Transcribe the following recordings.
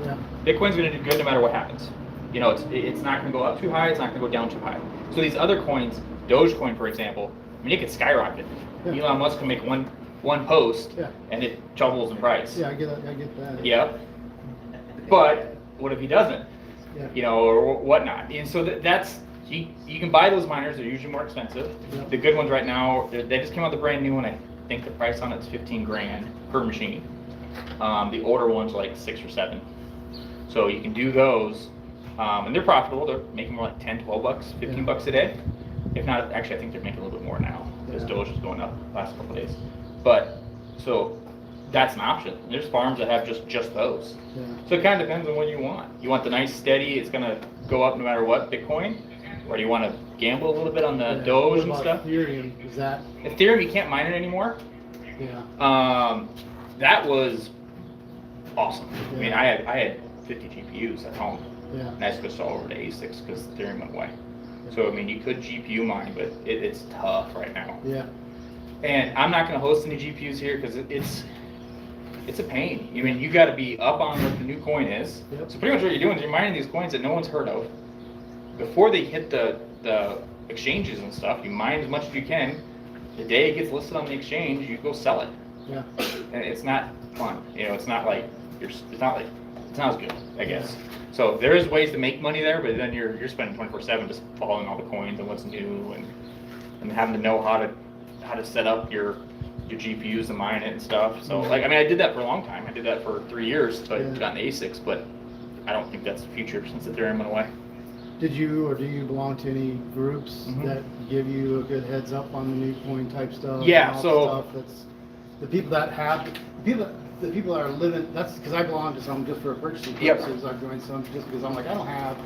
Yeah. Bitcoin's going to do good no matter what happens. You know, it's not going to go up too high. It's not going to go down too high. So these other coins, Dogecoin, for example, I mean, it could skyrocket. Yeah. Elon Musk can make one post, yeah. and it doubles in price. Yeah, I get that. Yeah. But what if he doesn't? Yeah. You know, or whatnot. And so that's you can buy those miners. They're usually more expensive. Yeah. The good ones right now, they just came out with a brand new one. I think the price on it's $15,000 per machine. The older ones are like 6 or 7. So you can do those, and they're profitable. They're making more like 10, 12 bucks, 15 bucks a day. If not, actually, I think they're making a little bit more now because Doge is going up the last couple of days. But so that's an option. There's farms that have just those. Yeah. So it kind of depends on what you want. You want the nice steady, it's going to go up no matter what, Bitcoin, or do you want to gamble a little bit on the Doge and stuff? Ethereum, is that? Ethereum, you can't mine it anymore. Yeah. That was awesome. Yeah. I mean, I had 50 GPUs at home. Yeah. And I switched all over to ASICs because Ethereum went away. So I mean, you could GPU mine, but it's tough right now. Yeah. And I'm not going to host any GPUs here because it's a pain. I mean, you got to be up on what the new coin is. Yep. So pretty much what you're doing is you're mining these coins that no one's heard of. Before they hit the exchanges and stuff, you mine as much as you can. The day it gets listed on the exchange, you go sell it. Yeah. And it's not fun. You know, it's not as good, I guess. So there is ways to make money there, but then you're spending 24/7 just following all the coins and what's new and having to know how to set up your GPUs to mine it and stuff. So like, I mean, I did that for a long time. I did that for 3 years, but got into ASICs, but I don't think that's the future since Ethereum went away. Did you or do you belong to any groups that give you a good heads up on the new coin type stuff? Yeah, and all so the stuff that's the people that are living. That's because I belong to some just for purchasing purposes. I've joined some just because I'm like, I don't have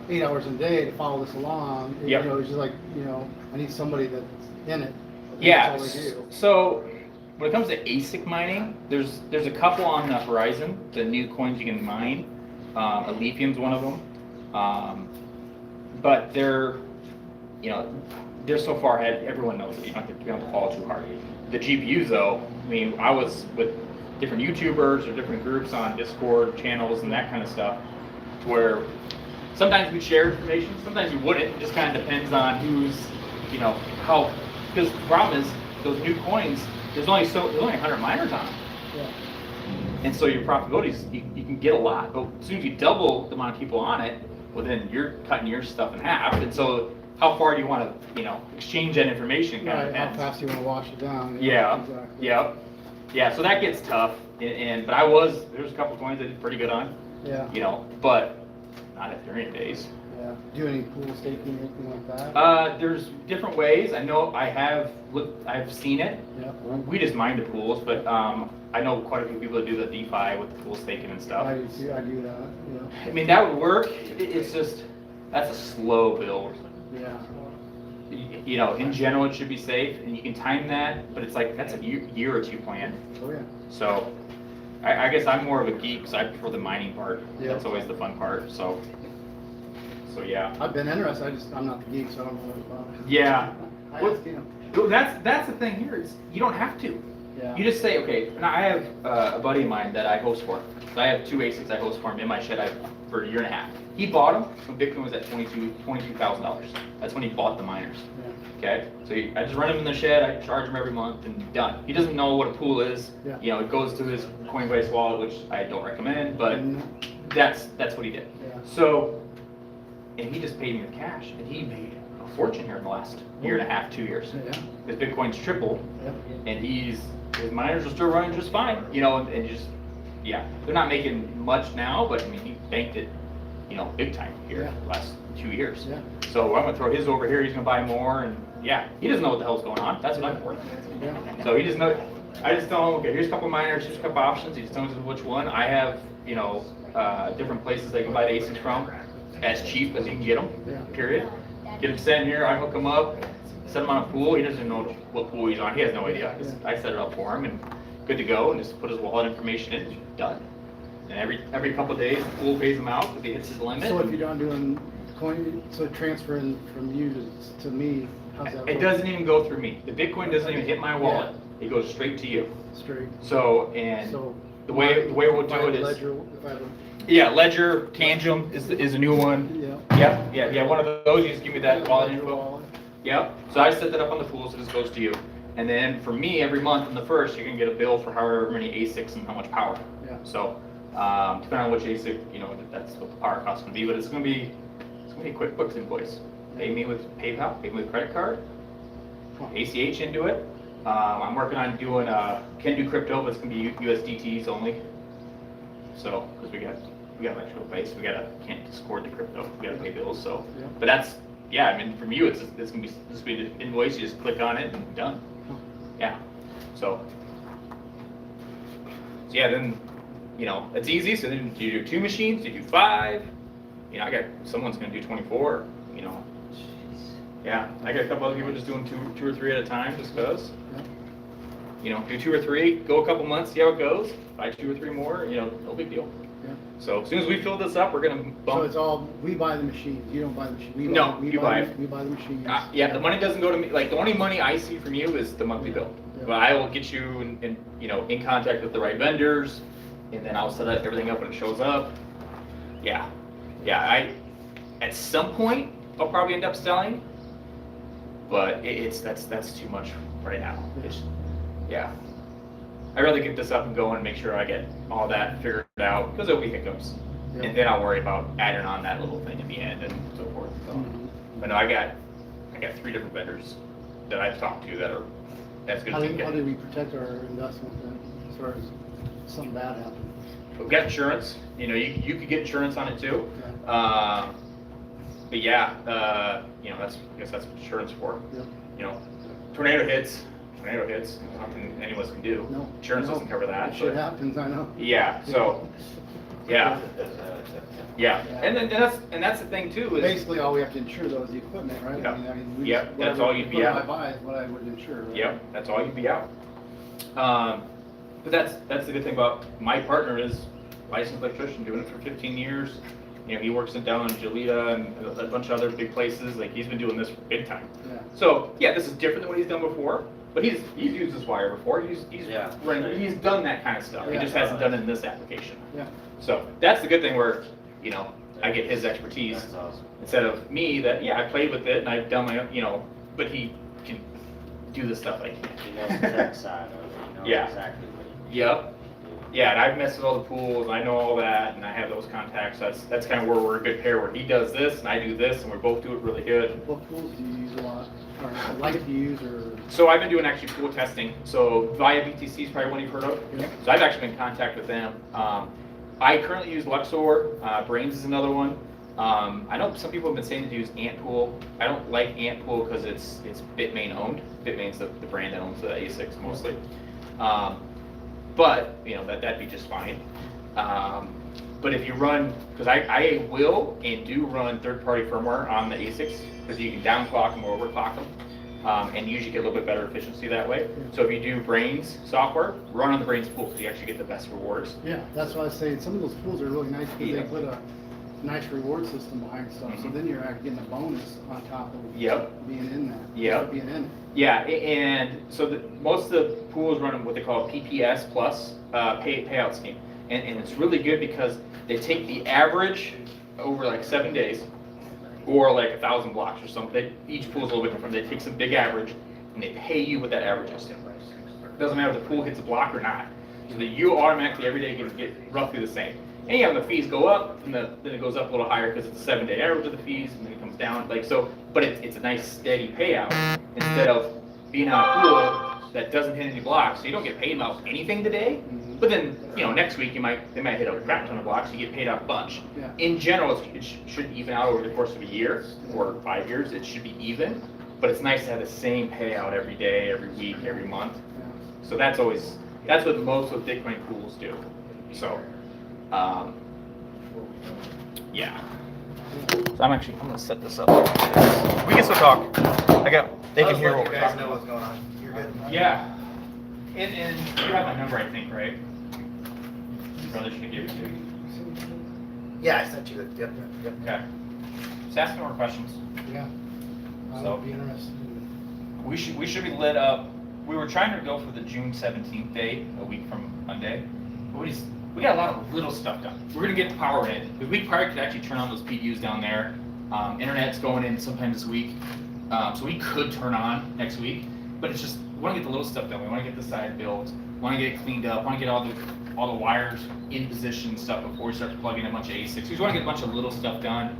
8 hours a day to follow this along. You know, it's just like, you know, I need somebody that's in it. Yeah. That's all they do. So when it comes to ASIC mining, there's a couple on the horizon. The new coins you can mine. Lithium's one of them. But they're so far ahead. Everyone knows it. You don't have to follow too hard. The GPUs, though, I mean, I was with different YouTubers or different groups on Discord channels and that kind of stuff, where sometimes we share information, sometimes you wouldn't. It just kind of depends on who's, you know, how. Because the problem is those new coins. There's only 100 miners on them. Yeah. And so your profitability, you can get a lot, but as soon as you double the amount of people on it, well, then you're cutting your stuff in half. And so how far do you want to, you know, exchange that information? Kind of depends. How fast you want to wash it down. Yeah. Exactly. Yeah. So that gets tough. But there's a couple coins I did pretty good on. Yeah. You know, but not at Ethereum days. Yeah. Do any pool staking or anything like that? There's different ways. I know I've seen it. Yeah. We just mine the pools, but I know quite a few people that do the DeFi with the pool staking and stuff. I do that. Yeah. I mean, that would work. It's just, that's a slow build. Yeah. You know, in general, it should be safe, and you can time that, but it's like, that's a year or two plan. Oh, yeah. So, I guess I'm more of a geek, because I prefer the mining part. Yeah. That's always the fun part, so yeah. I've been interested, I'm not the geek, so I don't know what about it. Yeah. Well, That's the thing here, is you don't have to. Yeah. You just say, okay, and I have a buddy of mine that I host for. So I have 2 ASICs I host for him in my shed for a year and a half. He bought them when Bitcoin was at $22,000. That's when he bought the miners. Yeah. Okay, so I just run them in the shed, I charge him every month, and done. He doesn't know what a pool is. Yeah. You know, it goes to his Coinbase wallet, which I don't recommend, but that's what he did. Yeah. So, and he just paid me with cash, and he made a fortune here in the last year and a half, 2 years. Yeah. His Bitcoin's tripled, Yeah. and his miners are still running just fine. You know, and just, yeah, they're not making much now, but I mean, he banked it, you know, big time here the last 2 years. Yeah. So I'm gonna throw his over here. He's gonna buy more, and yeah, he doesn't know what the hell's going on. That's what I'm for. Yeah. So he just knows. I just tell him, okay, here's a couple miners, here's a couple options. He just tells me which one. I have, you know, different places they can buy the ASICs from, as cheap as you can get them. Yeah. Period. Get him sent here. I hook him up, set him on a pool. He doesn't know what pool he's on. He has no idea. I set it up for him, and good to go. And just put his wallet information in. And done. And every couple of days, the pool pays him out because he hits his limit. So if you're done doing coin, so transferring from you to me, how's that It work? doesn't even go through me. The Bitcoin doesn't even hit my wallet. It goes straight to you. Straight. So The way we'll do it is, Ledger, if I have a, yeah, Ledger, Tangent is a new one. Yeah, one of those, you just give me that wallet info. Yep, so I set that up on the pool, so this goes to you. And then for me, every month on the first, you're gonna get a bill for however many ASICs and how much power. Yeah. So, depending on which ASIC, that's what the power cost is gonna be, but it's gonna be a QuickBooks invoice. Pay me with PayPal, pay me with credit card, ACH into it. I'm working on doing, can do crypto, but it's gonna be USDTs only. So, because we got electrical base, can't discord the crypto, we gotta pay bills, so. Yeah. But that's, yeah, I mean, from you, it's gonna be the invoice, you just click on it and done. Yeah, so yeah, then, it's easy, so then you do 2 machines, you do 5, I got, someone's gonna do 24, Yeah, I got a couple other people just doing two or 3 at a time, just cause. Do 2 or 3, go a couple months, see how it goes, buy 2 or 3 more, no big deal. Yeah. So as soon as we fill this up, we're gonna bump. So it's all, we buy the machines, you don't buy the machine. We No, buy, we you buy, buy the- it. We buy the machines. Yeah, the money doesn't go to me, like, the only money I see from you is the monthly bill. Yeah. But I will get you in contact with the right vendors, and then I'll set everything up when it shows up. Yeah, at some point, I'll probably end up selling, but that's too much right now. Yeah. I'd rather get this up and going and make sure I get all that figured out, because there'll be hiccups. Yeah. And then I'll worry about adding on that little thing at the end and so forth. So. Mhm. But no, I got 3 different vendors that I've talked to that's How gonna do, take how it. do we protect our investment then, as far as something bad happens? We've got insurance, you could get insurance on it too. Yeah. But yeah, I guess that's what insurance for. Yeah. Tornado hits, nothing any of us can do. No. Insurance No. doesn't cover that. Shit but- happens, I know. Yeah, so, yeah, and that's the thing too, is, Basically, all we have to insure though is the equipment, right? Yeah. We Yeah, just- that's whatever all you'd be equipment out. I buy is what I would insure, right? yep, that's all you'd be out. But that's the good thing about my partner is licensed electrician, doing it for 15 years. He works down in Gelita and a bunch of other big places, like he's been doing this for big time. Yeah. So, yeah, this is different than what he's done before, but he's used this wire before, he's done that kind of stuff, he Yeah. just hasn't done it in this application. Yeah. So, that's the good thing where, I get his expertise, That's awesome. instead of me that, yeah, I played with it and I've done my own, but he can do the stuff I can't. He knows the tech side of it, he knows Yeah. exactly what Yep. Yeah, and I've messed with all the pools, I know all that, and I have those contacts, that's kind of where we're a good pair, where he does this and I do this, and we both do it really good. What tools do you use a lot, or like to use, or? So I've been doing actually pool testing, so Via BTC is probably one you've heard of. Yeah. So I've actually been in contact with them. I currently use Luxor, Brains is another one. I know some people have been saying to use Antpool. I don't like Antpool because it's Bitmain owned. Bitmain's the brand that owns the ASICs mostly. But that'd be just fine. But if you run, because I will and do run third-party firmware on the ASICs, because you can downclock them or overclock them, and usually get a little bit better efficiency that way. So if you do Brains software, run on the Brains pool, so you actually get the best rewards. Yeah, that's why I was saying, some of those pools are really nice because Yeah. they put a nice reward system behind stuff, so Mhm. then you're actually getting a bonus on top of Yep. being in that. Yep. Being in it. Yeah, and so most of the pools run what they call a PPS plus payout scheme, and it's really good because they take the average over like 7 days, or like 1,000 blocks or something. Each pool is a little bit different. They take some big average and they pay you what that average is. Doesn't matter if the pool hits a block or not, so that you automatically every day get roughly the same. And yeah, when the fees go up, and then it goes up a little higher because it's a 7-day average of the fees, and then it comes down. Like so, but it's a nice steady payout instead of being on a pool that doesn't hit any blocks. So you don't get paid about anything today, but then next week they might hit a crap ton of blocks. You get paid out a bunch. Yeah. In general, it should even out over the course of a year or 5 years. It should be even, but it's nice to have the same payout every day, every week, every month. Yeah. So that's what most of Bitcoin pools do. So, yeah. So I'm gonna set this up. We can still talk. They can hear what we're talking know about. what's going on. You're good. Yeah. And you have my number, I think, right? Brother should give it to you. Yeah, I sent you it. Yep. Okay. Just ask me more questions. Yeah. I So- would be interested in We should be lit up. We were trying to go for the June 17th date, a week from Monday. we got a lot of little stuff done. We're gonna get the power in, because we probably could actually turn on those PDUs down there. Internet's going in sometime this week, so we could turn on next week. But it's just, we want to get the little stuff done. We want to get the side built, want to get it cleaned up, want to get all the wires in position and stuff before we start plugging a bunch of ASICs. We just want to get a bunch of little stuff done,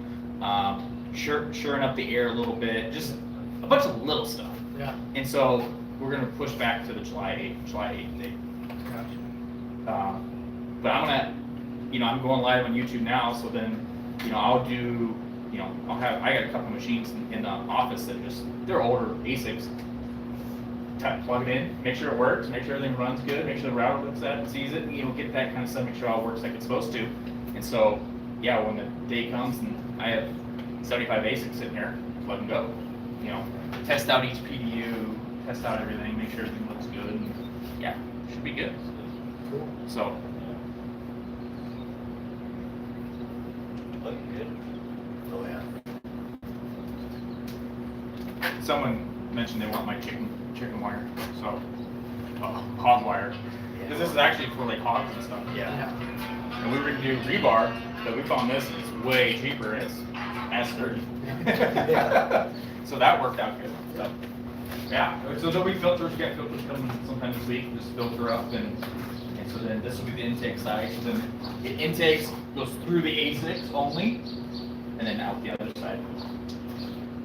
shoring up the air a little bit, just a bunch of little stuff. Yeah. And so we're gonna push back to the July 8th date. Gotcha. But I'm going live on YouTube now, so then, I'll do, I got a couple machines in the office that they're older ASICs. Plug it in, make sure it works, make sure everything runs good, make sure the router looks at it and sees it, and get that kind of stuff, make sure it all works like it's supposed to. And so, yeah, when the day comes and I have 75 ASICs sitting here, plug and go. Test out each PDU, test out everything, make sure everything looks good, and yeah, should be good. Cool. So, Looking good. Oh, yeah. someone mentioned they want my chicken wire, so hog wire, because this is actually for like hogs and stuff. Yeah. And we were gonna do rebar, but we found this and it's way cheaper. It's S30. Yeah. So that worked out good. So, yeah. So there'll be filters. We got filters coming sometime this week. Just filter up, and so then this will be the intake side. So then it intakes, goes through the ASICs only, and then out the other side.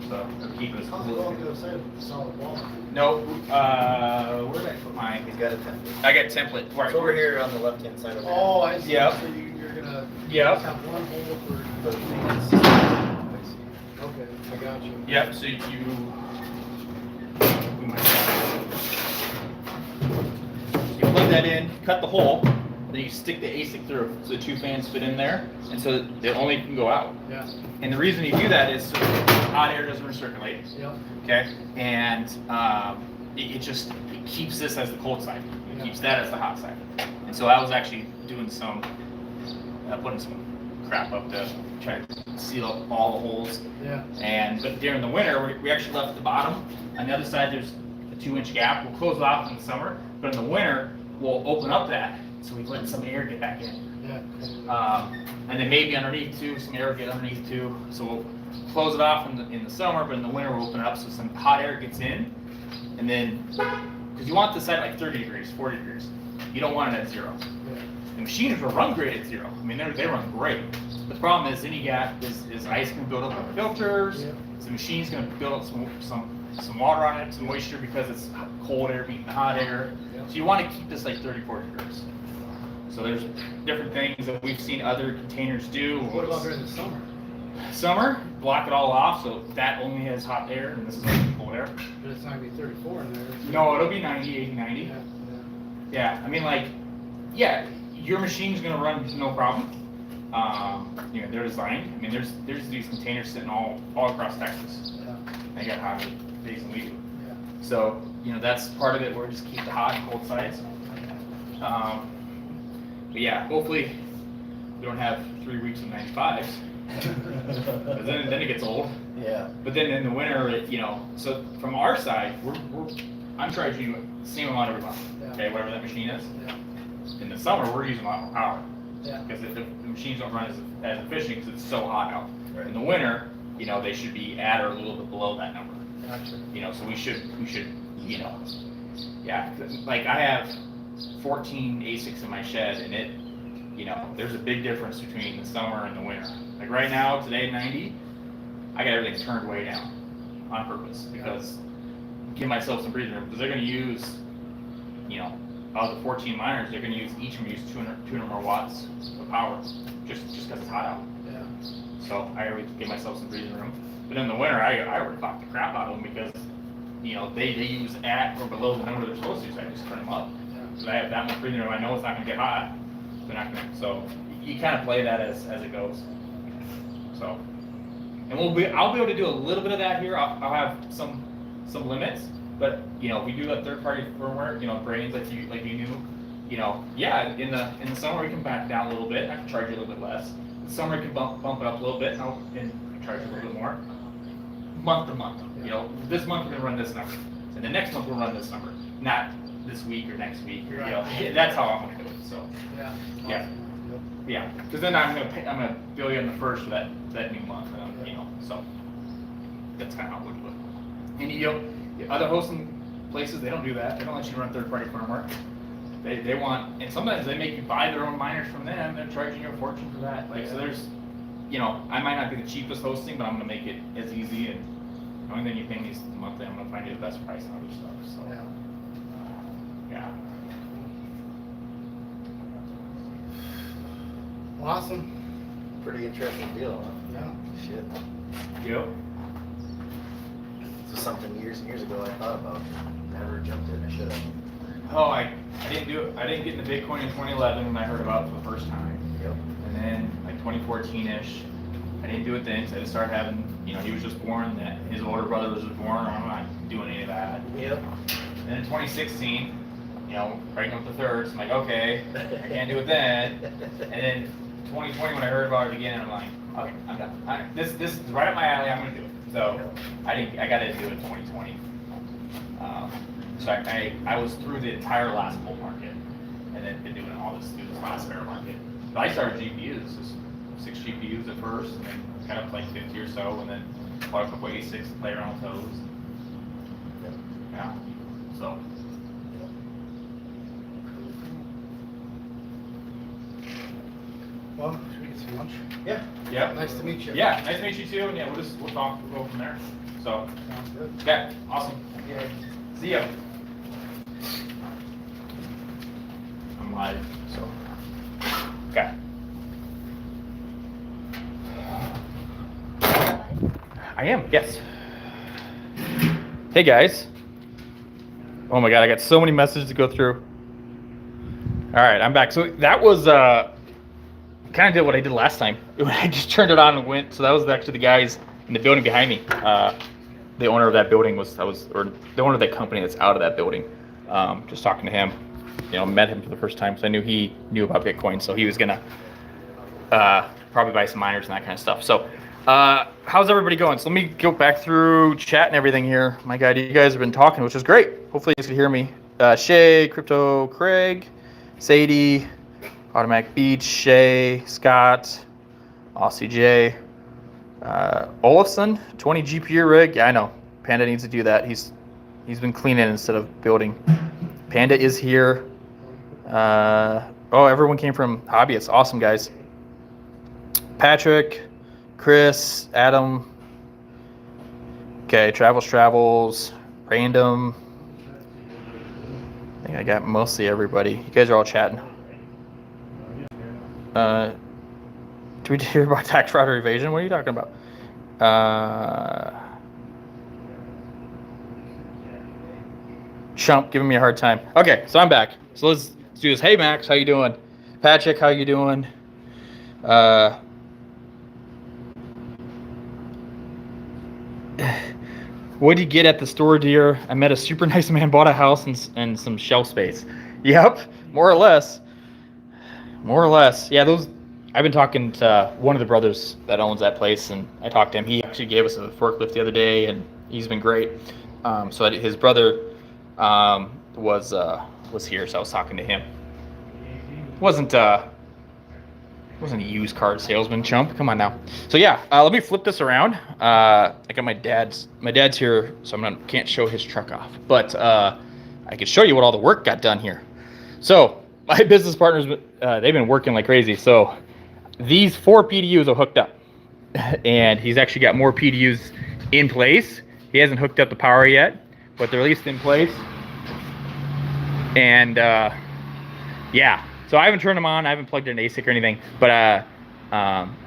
So it'll keep it as How's it all go outside of the solid wall? No, where did I put mine? He's got a template. I got template. Right. It's over here on the left-hand side of the Oh, I see. Yep. So you're gonna Yep. have one hole for things. I see. Okay, I got you. Yep. So you plug that in, cut the hole, then you stick the ASIC through, so the two fans fit in there, and so it only can go out. Yeah. And the reason you do that is so hot air doesn't recirculate. Yep. Okay, and it keeps this as the cold side. It keeps that as the hot side. And so I was actually doing putting some crap up to try to seal up all the holes. Yeah. But during the winter, we actually left the bottom. On the other side, there's a 2-inch gap. We'll close it off in the summer, but in the winter, we'll open up that so we let some air get back in. Yeah. And then maybe underneath too, some air will get underneath too. So we'll close it off in the summer, but in the winter we'll open it up so some hot air gets in. And then, because you want this at like 30 degrees, 40 degrees. You don't want it at 0. Yeah. The machines will run great at 0. I mean, they run great. The problem is, then you got is ice can build up on the filters. Yeah. The machine's going to build up some water on it, some moisture, because it's cold air meeting the hot air. Yeah. So you want to keep this like 30, 40 degrees. So there's different things that we've seen other containers do. What about during the summer? Summer, block it all off, so that only has hot air, and this is only cold air. But it's not gonna be 34 in there. No, it'll be 90, 80, 90. Yeah. Yeah, I mean, your machine's gonna run no problem. They're designed. I mean, there's these containers sitting all across Texas. Yeah. They got hotter days than we do. Yeah. So, that's part of it. We're just keep the hot and cold sides. But yeah, hopefully we don't have 3 weeks of 95s. Because then it gets old. Yeah. But then in the winter, so from our side, I'm charging you the same amount every month. Yeah. Okay, whatever that machine is. Yeah. In the summer, we're using a lot more power. Yeah. Because the machines don't run as efficient because it's so hot out. Right. In the winter, they should be at or a little bit below that number. Gotcha. So we should, yeah. Like I have 14 ASICs in my shed, and there's a big difference between the summer and the winter. Like right now, today 90, I got everything turned way down on purpose because give myself some breathing room, because they're going to use, out of the 14 miners, they're going to use each of them use 200 more watts of power just because it's hot out. Yeah. So I always give myself some breathing room. But in the winter, I overclock the crap out of them because they use at or below the number they're supposed to, so I just turn them up. Yeah. So I have that much breathing room. I know it's not going to get hot. They're not going to. So you kind of play that as it goes. So, and I'll be able to do a little bit of that here. I'll have some limits, but if we do that third-party firmware, brains like you knew, yeah, in the summer we can back down a little bit. I can charge you a little bit less. In the summer we can bump it up a little bit, and I can charge you a little bit more. Month to month, this month we're gonna run this number, and the next month we'll run this number. Not this week or next week, or that's how I'm gonna do it. So yeah, because then I'm gonna bill you on the first for that new month, so that's kind of how we'll do it. And the other hosting places, they don't do that. They don't let you run third-party firmware. They want, and sometimes they make you buy their own miners from them. They're charging you a fortune for that. So there's, I might not be the cheapest hosting, but I'm gonna make it as easy, and the only thing you pay me is monthly. I'm gonna find you the best price on other stuff. So yeah. Awesome. Pretty interesting deal, huh? Yeah. Shit. Yep. This was something years and years ago I thought about. Never jumped in. I should have. Oh, I didn't do it. I didn't get into Bitcoin in 2011 when I heard about it for the first time. Yep. And then like 2014-ish, I didn't do it then because I just started having, he was just born, that his older brother was just born, I'm not doing any of that. Yep. And then in 2016, pregnant with the third, so I'm like, okay, I can't do it then. And then 2020 when I heard about it again, I'm like, okay, I'm done. This is right up my alley, I'm gonna do it. So I got to do it in 2020. So I was through the entire last bull market, and then been doing all this through this last bear market. But I started GPUs, just 6 GPUs at first, and then got up to like 50 or so, and then bought a couple ASICs to play around with those. Yeah. So. Well, should we get some lunch? Yeah. Yeah. Nice to meet you. Yeah, nice to meet you too, and yeah, we'll talk, we'll go from there. So. Sounds good. Yeah, awesome. Yeah. See ya. I'm live, so. Okay. I am, yes. Hey guys. Oh my god, I got so many messages to go through. All right, I'm back. So that was kind of did what I did last time. I just turned it on and went. So that was actually the guys in the building behind me. The owner of that building or the owner of that company that's out of that building. Just talking to him, met him for the first time, so I knew he knew about Bitcoin, so he was gonna probably buy some miners and that kind of stuff. So how's everybody going? So let me go back through chat and everything here. My God, you guys have been talking, which is great. Hopefully you guys can hear me. Shay, Crypto, Craig, Sadie, Automatic Beach, Shay, Scott, Aussie J, Olafson, 20 GPU rig. Yeah, I know. Panda needs to do that. He's been cleaning instead of building. Panda is here. Everyone came from Hobbyists. Awesome, guys. Patrick, Chris, Adam. Okay, Travels, Random. I think I got mostly everybody. You guys are all chatting. Do we hear about tax fraud or evasion? What are you talking about? Chump giving me a hard time. Okay, so I'm back. So let's do this. Hey Max, how you doing? Patrick, how you doing? What did you get at the store, dear? I met a super nice man, bought a house and some shelf space. Yep, more or less. Yeah, I've been talking to one of the brothers that owns that place, and I talked to him. He actually gave us a forklift the other day, and he's been great. So his brother was here, so I was talking to him. Wasn't a used car salesman, chump. Come on now. So yeah, let me flip this around. I got my dad's here, so can't show his truck off, but I could show you what all the work got done here. So my business partners, they've been working like crazy. So these 4 PDUs are hooked up, and he's actually got more PDUs in place. He hasn't hooked up the power yet, but they're at least in place. And yeah, so I haven't turned them on. I haven't plugged in an ASIC or anything, but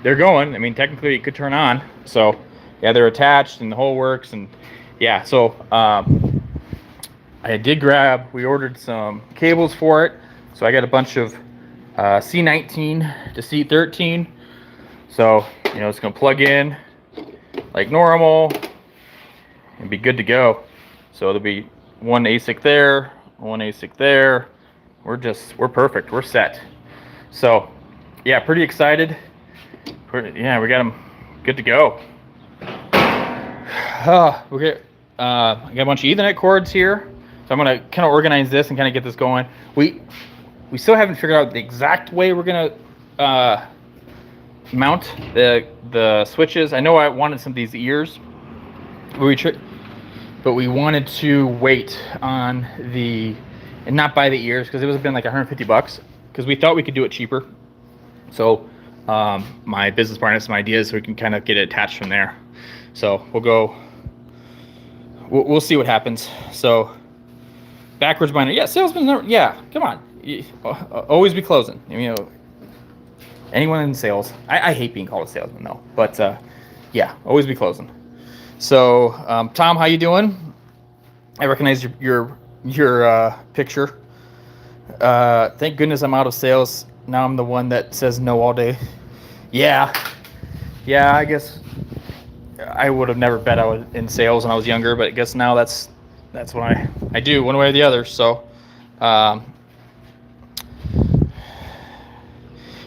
they're going. I mean, technically it could turn on. So yeah, they're attached and the whole works. And yeah, so we ordered some cables for it. So I got a bunch of C19 to C13. So, it's going to plug in like normal and be good to go. So there'll be one ASIC there, one ASIC there. We're perfect. We're set. So, yeah, pretty excited. Yeah, we got them good to go. I got a bunch of Ethernet cords here. So I'm gonna kind of organize this and kind of get this going. We still haven't figured out the exact way we're gonna mount the switches. I know I wanted some of these ears, but we wanted to wait on and not buy the ears because it would have been like $150 because we thought we could do it cheaper. So my business partner has some ideas so we can kind of get it attached from there. So we'll see what happens. So backwards binder, yeah, salesman, yeah, come on, always be closing. You know, anyone in sales, I hate being called a salesman though, but yeah, always be closing. So Tom, how you doing? I recognize your picture. Thank goodness I'm out of sales. Now I'm the one that says no all day. Yeah, I guess I would have never bet I was in sales when I was younger, but I guess now that's what I do one way or the other. So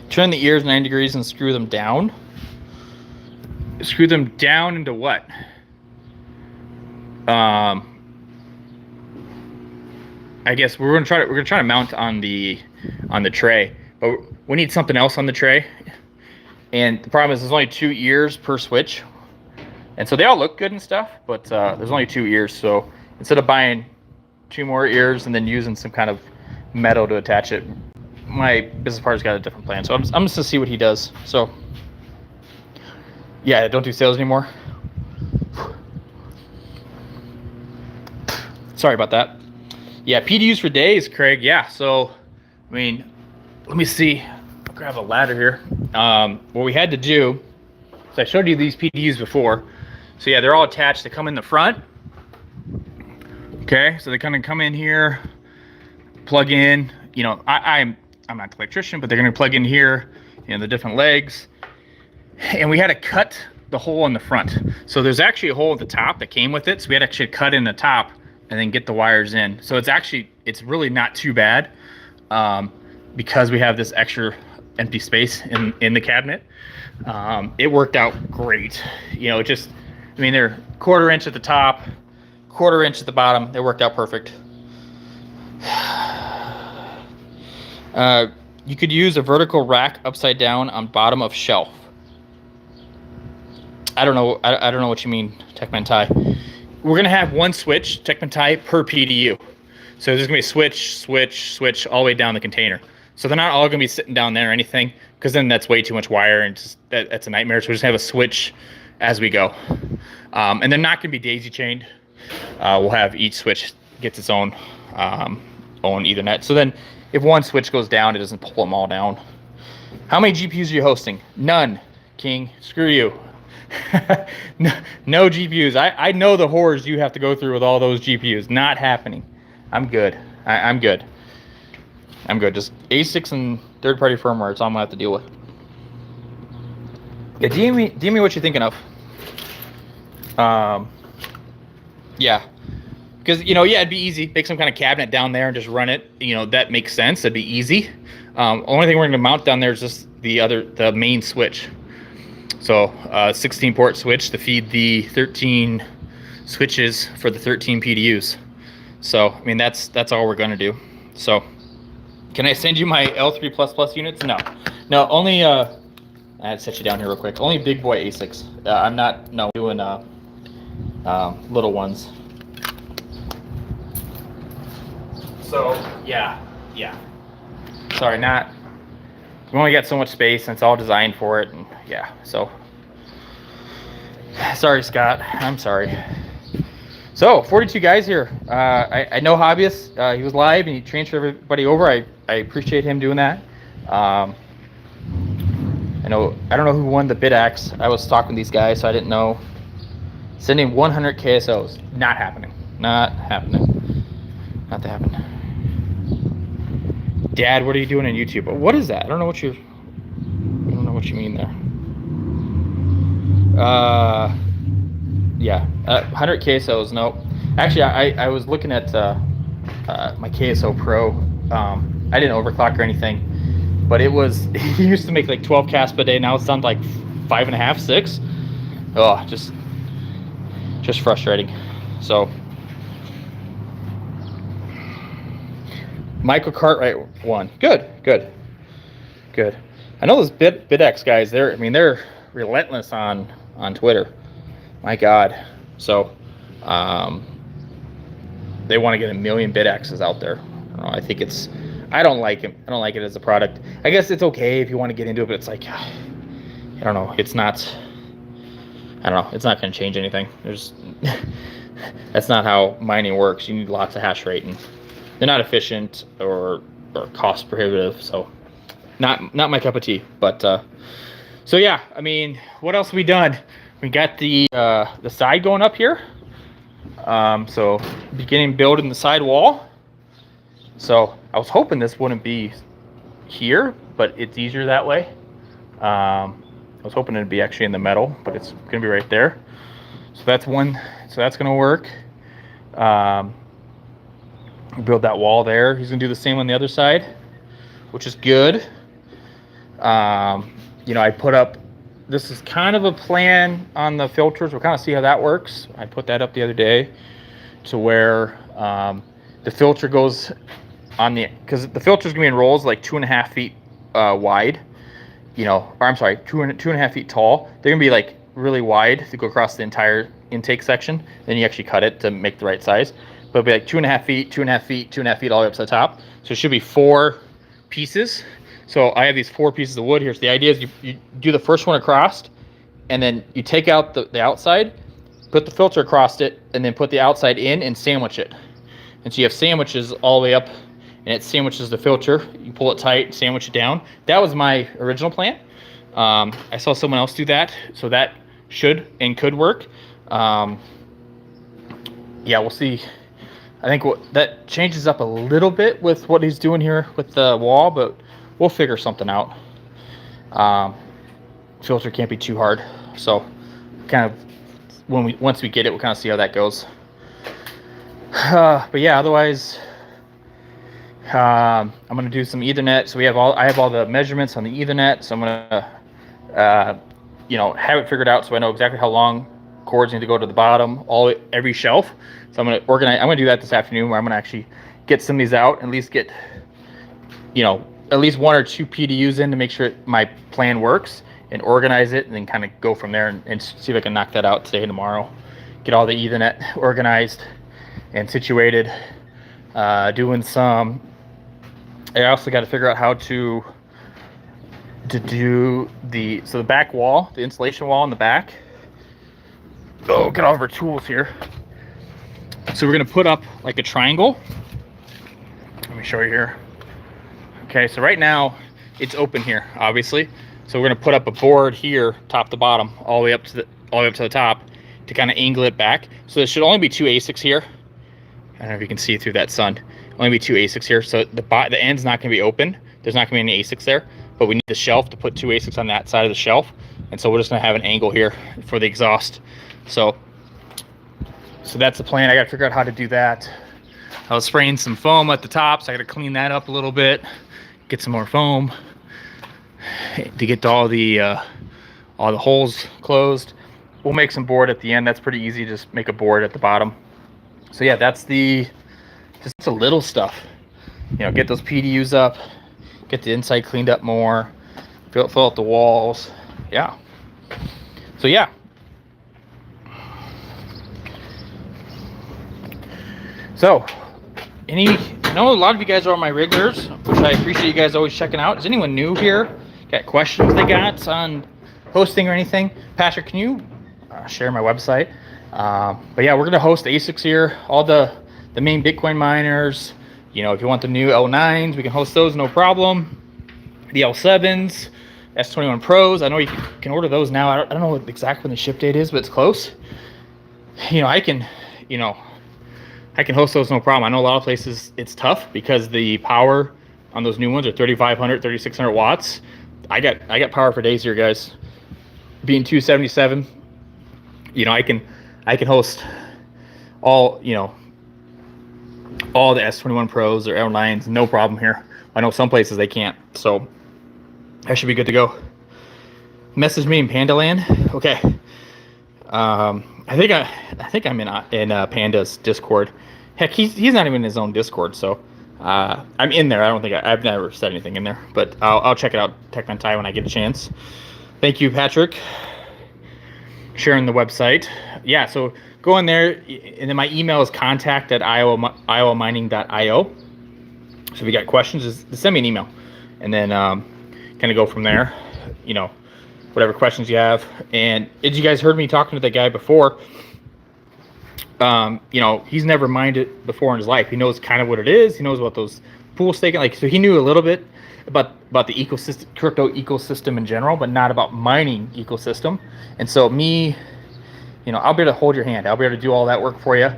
turn the ears 90 degrees and screw them down. Screw them down into what? I guess we're gonna try to mount on the tray, but we need something else on the tray. And the problem is there's only 2 ears per switch, and so they all look good and stuff, but there's only 2 ears. So instead of buying 2 more ears and then using some kind of metal to attach it, my business partner's got a different plan. So I'm just gonna see what he does. So yeah, don't do sales anymore. Sorry about that. Yeah, PDUs for days, Craig. Yeah, so, I mean, let me see. I'll grab a ladder here. What we had to do, so I showed you these PDUs before. So yeah, they're all attached. They come in the front. Okay, so they kind of come in here, plug in. You know, I'm not the electrician, but they're gonna plug in here, you know, the different legs. And we had to cut the hole in the front. So there's actually a hole at the top that came with it. So we had to actually cut in the top and then get the wires in. So it's really not too bad because we have this extra empty space in the cabinet. It worked out great. You know, they're 1/4 inch at the top, 1/4 inch at the bottom. They worked out perfect. You could use a vertical rack upside down on bottom of shelf. I don't know what you mean, Techman Ty. We're gonna have one switch, Techman Ty, per PDU. So there's gonna be switch all the way down the container. So they're not all gonna be sitting down there or anything, because then that's way too much wire and that's a nightmare. So we just have a switch as we go. And they're not gonna be daisy chained. We'll have each switch gets its own Ethernet. So then if one switch goes down, it doesn't pull them all down. How many GPUs are you hosting? None, King. Screw you. No GPUs. I know the horrors you have to go through with all those GPUs. Not happening. I'm good. I'm good. Just ASICs and third-party firmware. It's all I'm gonna have to deal with. Yeah, DM me what you're thinking of. Yeah, because it'd be easy. Make some kind of cabinet down there and just run it. That makes sense. That'd be easy. Only thing we're gonna mount down there is just the main switch. So 16 port switch to feed the 13 switches for the 13 PDUs. So I mean that's all we're gonna do. So can I send you my L3++ units? No, only I had to set you down here real quick. Only big boy ASICs. I'm not doing little ones. So yeah. Sorry, we only got so much space and it's all designed for it, and yeah, so sorry Scott, I'm sorry. So 42 guys here. I know Hobbyist, he was live and he transferred everybody over. I appreciate him doing that. I don't know who won the bid axe. I was talking to these guys, so I didn't know. Sending 100 KSOs, not happening. Not to happen. Dad, what are you doing on YouTube? What is that? I don't know what you mean there. Yeah, 100 KSOs. Nope. Actually, I was looking at my KSO Pro. I didn't overclock or anything, but it used to make like 12 casts per day. Now it's down to like 5.5, 6. Oh, just frustrating. So Michael Cartwright 1. Good. I know those BitX guys. They're relentless on Twitter. My God. So, they want to get 1 million BitXs out there. I don't like it. I don't like it as a product. I guess it's okay if you want to get into it, but it's like, I don't know. It's not going to change anything. That's not how mining works. You need lots of hash rate, and they're not efficient or cost prohibitive. So, not my cup of tea. But so yeah, I mean, what else have we done? We got the side going up here. So beginning building the side wall. So I was hoping this wouldn't be here, but it's easier that way. I was hoping it'd be actually in the metal, but it's gonna be right there. So that's one. So that's gonna work. Build that wall there. He's gonna do the same on the other side, which is good. I put up. This is kind of a plan on the filters. We'll kind of see how that works. I put that up the other day to where the filter goes on because the filter's gonna be in rolls like 2.5 feet wide, or I'm sorry, 2.5 feet tall. They're gonna be like really wide to go across the entire intake section. Then you actually cut it to make the right size. But it'll be like 2.5 feet, 2.5 feet, 2.5 feet all the way up to the top. So it should be 4 pieces. So I have these 4 pieces of wood here. So the idea is you do the first one across, and then you take out the outside, put the filter across it, and then put the outside in and sandwich it. And so you have sandwiches all the way up, and it sandwiches the filter. You pull it tight, sandwich it down. That was my original plan. I saw someone else do that, so that should and could work. Yeah, we'll see. I think that changes up a little bit with what he's doing here with the wall, but we'll figure something out. Filter can't be too hard, so kind of once we get it, we'll kind of see how that goes. But yeah, otherwise, I'm gonna do some Ethernet. So I have all the measurements on the Ethernet. So I'm gonna, have it figured out so I know exactly how long cords need to go to the bottom, every shelf. So I'm gonna organize. I'm gonna do that this afternoon, where I'm gonna actually get some of these out, and at least get, at least 1 or 2 PDUs in to make sure my plan works, and organize it, and then kind of go from there and see if I can knock that out today and tomorrow. Get all the Ethernet organized and situated. Doing some. I also got to figure out how to do the back wall, the insulation wall in the back. Oh, get all of our tools here. So we're gonna put up like a triangle. Let me show you here. Okay, so right now it's open here, obviously. So we're gonna put up a board here, top to bottom, all the way up to the top, to kind of angle it back. So there should only be 2 ASICs here. I don't know if you can see through that sun. Only be 2 ASICs here, so the end's not gonna be open. There's not gonna be any ASICs there, but we need the shelf to put 2 ASICs on that side of the shelf, and so we're just gonna have an angle here for the exhaust. So that's the plan. I gotta figure out how to do that. I was spraying some foam at the top, so I gotta clean that up a little bit, get some more foam to get all the holes closed. We'll make some board at the end. That's pretty easy. Just make a board at the bottom. So yeah, that's just the little stuff. Get those PDUs up, get the inside cleaned up more, fill out the walls. Yeah. So yeah. So, I know a lot of you guys are my regulars, which I appreciate you guys always checking out. Is anyone new here? Got questions they got on hosting or anything? Patrick, can you share my website? But yeah, we're gonna host ASICs Here, all the main Bitcoin miners. If you want the new L9s, we can host those, no problem. The L7s, S21 Pros. I know you can order those now. I don't know what exactly when the ship date is, but it's close. I can host those, no problem. I know a lot of places it's tough because the power on those new ones are 3,500, 3,600 watts. I got power for days here, guys. Being 277, I can host all the S21 Pros or L9s, no problem here. I know some places they can't, so I should be good to go. Message me in Pandaland. Okay. I think I'm in Panda's Discord. Heck, he's not even in his own Discord, so I'm in there. I don't think I've never said anything in there, but I'll check it out, TechMentai, when I get a chance. Thank you, Patrick, sharing the website. Yeah, so go in there, and then my email is contact@iowamining.io. So if you got questions, just send me an email, and then kind of go from there. Whatever questions you have. And as you guys heard me talking to the guy before, he's never mined before in his life. He knows kind of what it is. He knows about those pool staking. So he knew a little bit about the ecosystem, crypto ecosystem in general, but not about mining ecosystem. And so me, I'll be able to hold your hand. I'll be able to do all that work for you.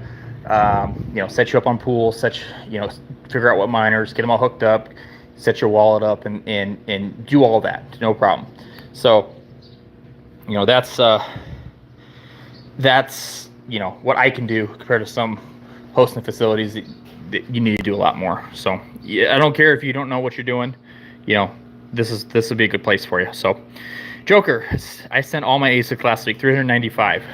Set you up on pools, figure out what miners, get them all hooked up, set your wallet up, and do all that. No problem. So, that's what I can do compared to some hosting facilities that you need to do a lot more. So yeah, I don't care if you don't know what you're doing. This will be a good place for you. So, Joker, I sent all my ASICs last week, 395.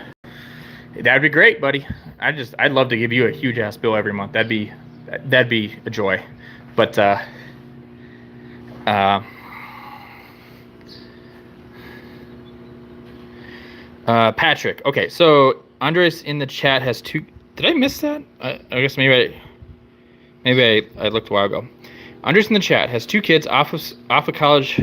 That'd be great, buddy. I'd love to give you a huge ass bill every month. That'd be a joy. But Patrick. Okay, so Andres in the chat has 2. Did I miss that? I guess maybe I looked a while ago. Andres in the chat has 2 kids off of college,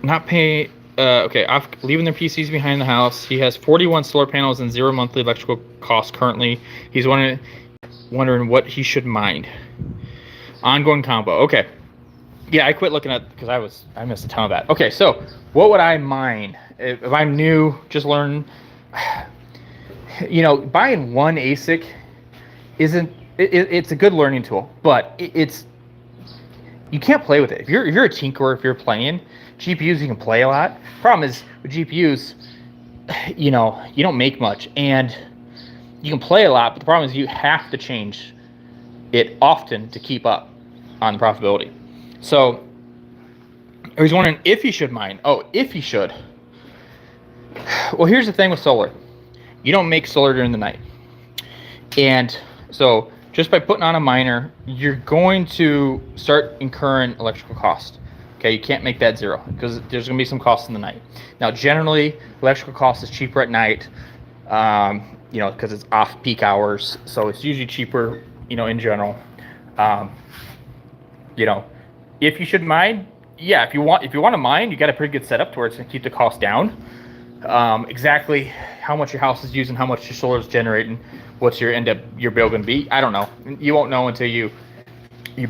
not paying. Off leaving their PCs behind the house. He has 41 solar panels and 0 monthly electrical costs currently. He's wondering what he should mine. Ongoing combo. Okay. Yeah, I quit looking at because I missed a ton of that. Okay, so what would I mine if I'm new, just learning? Buying one ASIC it's a good learning tool, but you can't play with it. If you're a tinkerer, if you're playing GPUs, you can play a lot. Problem is with GPUs, you don't make much, and you can play a lot. But the problem is you have to change it often to keep up on the profitability. So I was wondering if you should mine. Oh, if you should. Well, here's the thing with solar. You don't make solar during the night. And so just by putting on a miner, you're going to start incurring electrical cost. Okay, you can't make that zero because there's going to be some costs in the night. Now, generally, electrical cost is cheaper at night, because it's off peak hours. So it's usually cheaper, in general. If you should mine, yeah, if you want to mine, you got a pretty good setup to where it's going to keep the cost down. Exactly how much your house is using, how much your solar is generating, what's your bill going to be, I don't know. You won't know until you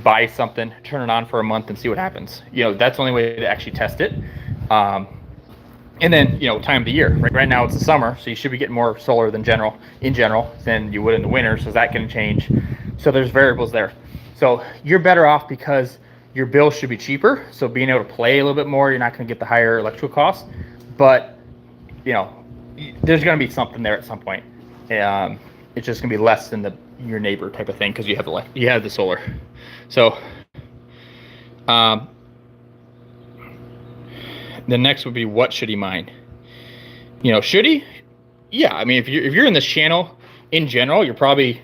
buy something, turn it on for a month, and see what happens. That's the only way to actually test it. And then time of the year. Right now it's the summer, so you should be getting more solar in general than you would in the winter. So that can change. So there's variables there. So you're better off because your bill should be cheaper. So being able to play a little bit more, you're not going to get the higher electrical costs. But there's going to be something there at some point. It's just going to be less than your neighbor type of thing because you have the solar. So the next would be, what should he mine? Should he? Yeah, I mean, if you're in this channel in general, you're probably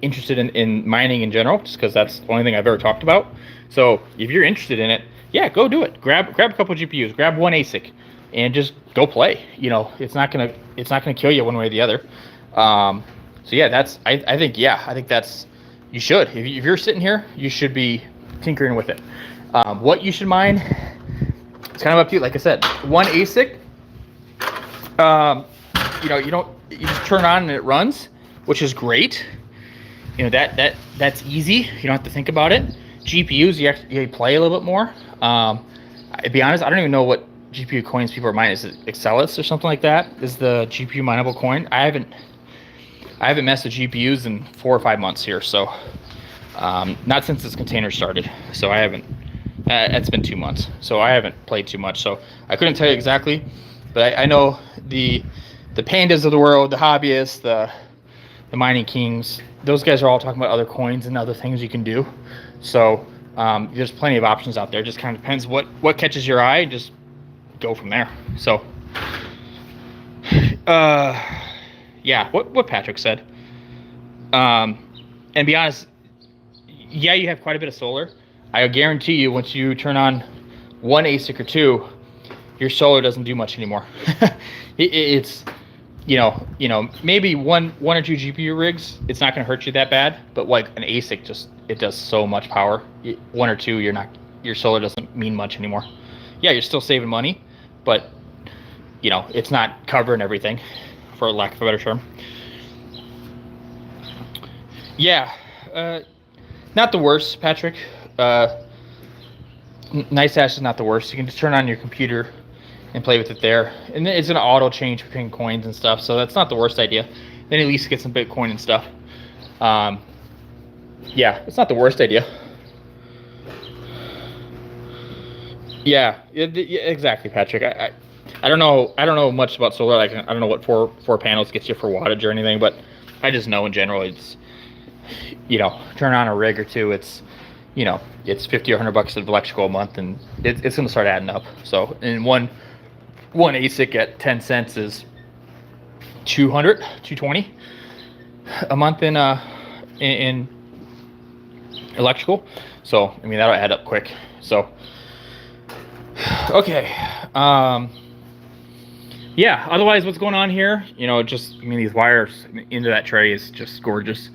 interested in mining in general, just because that's the only thing I've ever talked about. So if you're interested in it, yeah, go do it. Grab a couple of GPUs, grab one ASIC, and just go play. It's not gonna kill you one way or the other. So yeah, I think that's, you should. If you're sitting here, you should be tinkering with it. What you should mine, it's kind of up to you. Like I said, one ASIC, you just turn it on and it runs, which is great. That's easy. You don't have to think about it. GPUs, you play a little bit more. To be honest, I don't even know what GPU coins people are mining. Is it Excelis or something like that? Is the GPU mineable coin? I haven't messed with GPUs in 4 or 5 months here, so not since this container started. So I haven't. It's been 2 months, so I haven't played too much. So I couldn't tell you exactly, but I know the pandas of the world, the hobbyists, the mining kings. Those guys are all talking about other coins and other things you can do. So there's plenty of options out there. It just kind of depends what catches your eye. Just go from there. So yeah, what Patrick said. And be honest, yeah, you have quite a bit of solar. I guarantee you, once you turn on one ASIC or two, your solar doesn't do much anymore. It's, maybe one or two GPU rigs, it's not going to hurt you that bad. But like an ASIC, it does so much power. One or two, your solar doesn't mean much anymore. Yeah, you're still saving money, but it's not covering everything, for lack of a better term. Yeah, not the worst, Patrick. NiceHash is not the worst. You can just turn on your computer and play with it there, and it's an auto change between coins and stuff, so that's not the worst idea. Then at least get some Bitcoin and stuff. Yeah, it's not the worst idea. Yeah, exactly, Patrick. I don't know much about solar. Like, I don't know what four panels gets you for wattage or anything, but I just know in general it's, turn on a rig or two, it's it's $50 or $100 of electrical a month, and it's going to start adding up. So, in one ASIC at 10 cents is $220 a month in electrical. So, I mean, that'll add up quick. So, okay. Yeah, otherwise, what's going on here? These wires into that tray is just gorgeous.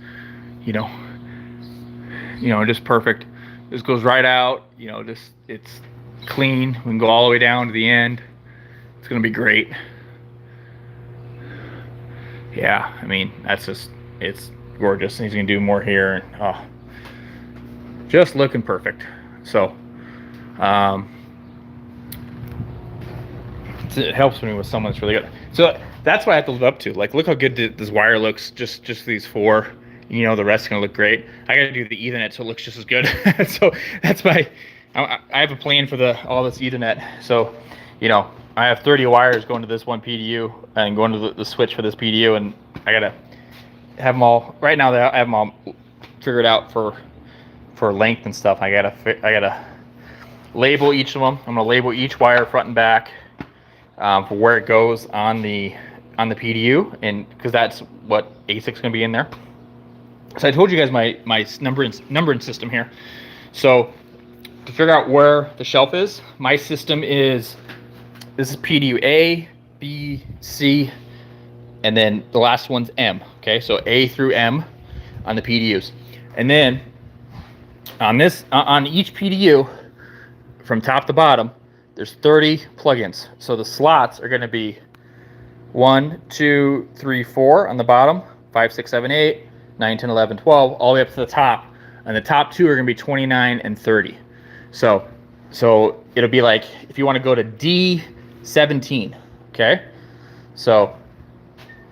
Just perfect. This goes right out. It's clean. We can go all the way down to the end. It's gonna be great. Yeah, I mean, it's gorgeous. He's gonna do more here, and just looking perfect. So, it helps me with someone that's really good. So that's what I have to live up to. Like, look how good this wire looks. Just these four. The rest is gonna look great. I gotta do the Ethernet so it looks just as good. So that's I have a plan for all this Ethernet. So, I have 30 wires going to this one PDU and going to the switch for this PDU, and I gotta have them all. Right now, I have them all figured out for length and stuff. I gotta label each of them. I'm gonna label each wire front and back for where it goes on the PDU, and because that's what ASIC's gonna be in there. So I told you guys my numbering system here. So to figure out where the shelf is, my system is, this is PDU A, B, C, and then the last one's M. Okay, so A through M on the PDUs. And then on each PDU, from top to bottom, there's 30 plugins. So the slots are gonna be 1, 2, 3, 4 on the bottom, 5, 6, 7, 8, 9, 10, 11, 12, all the way up to the top. And the top two are gonna be 29 and 30. So it'll be like, if you wanna go to D17, okay? So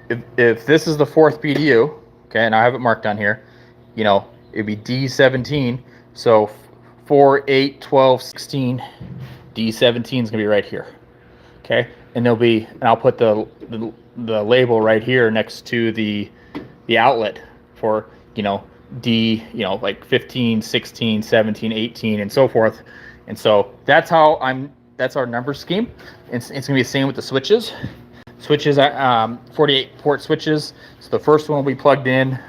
if this is the fourth PDU, okay, and I have it marked on here, it'd be D17. So 4, 8, 12, 16, D17 is gonna be right here, okay? And I'll put the label right here next to the outlet for, D, like 15, 16, 17, 18, and so forth. And so that's our number scheme. It's gonna be the same with the switches. Switches are 48 port switches. So the first one will be plugged in